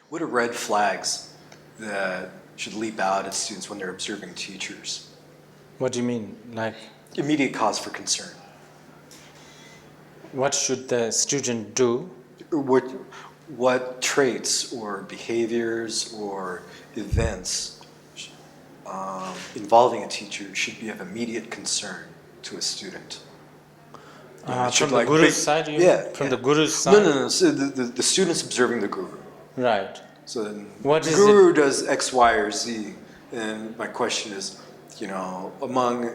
What are red flags that should leap out at students when they're observing teachers? What do you mean? Like, immediate cause for concern. What should the student do? What traits or behaviors or events involving a teacher should be of immediate concern to a student? From the guru's side? From the guru's side? No. So the student's observing the guru. Right. So then What the is guru does X, Y, or Z. And my question is, among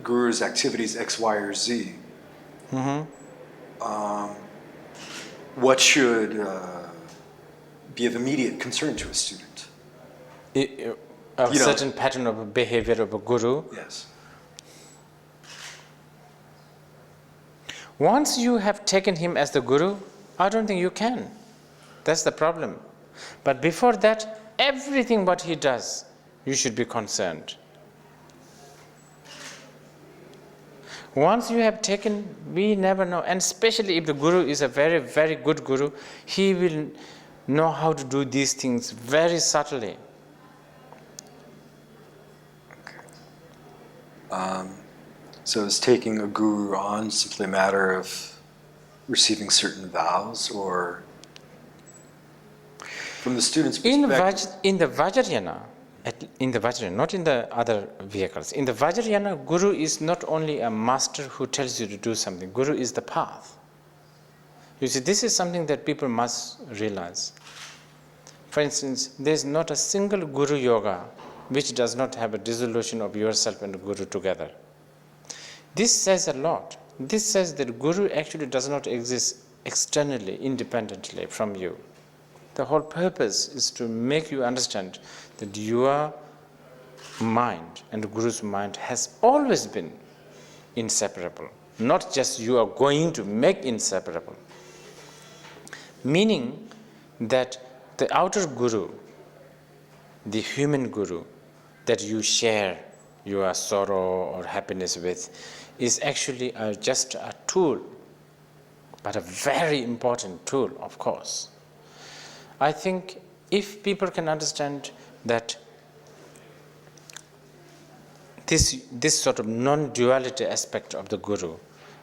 guru's activities X, Y, or Z, what should be of immediate concern to a student? A certain pattern of behavior of a guru? Yes. Once you have taken him as the guru, I don't think you can. That's the problem. But before that, everything what he does, you should be concerned. Once you have taken, we never know, and especially if the guru is a very, very good guru, he will know how to do these things very subtly. Okay. So is taking a guru on simply a matter of receiving certain vows, or from the student's perspective? In the Vajrayana, not in the other vehicles. In the Vajrayana, Guru is not only a master who tells you to do something. Guru is the path. You see, this is something that people must realize. For instance, there is not a single Guru Yoga which does not have a dissolution of yourself and the Guru together. This says a lot. This says that Guru actually does not exist externally, independently from you. The whole purpose is to make you understand that your mind and the Guru's mind has always been inseparable. Not just you are going to make inseparable. Meaning that the outer Guru, the human Guru that you share your sorrow or happiness with, is actually just a tool, but a very important tool, of course. I think if people can understand that this sort of non-duality aspect of the Guru,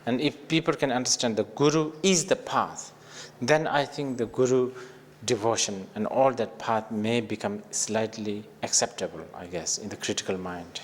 and if people can understand the Guru is the path, then I think the Guru devotion and all that path may become slightly acceptable, I guess, in the critical mind.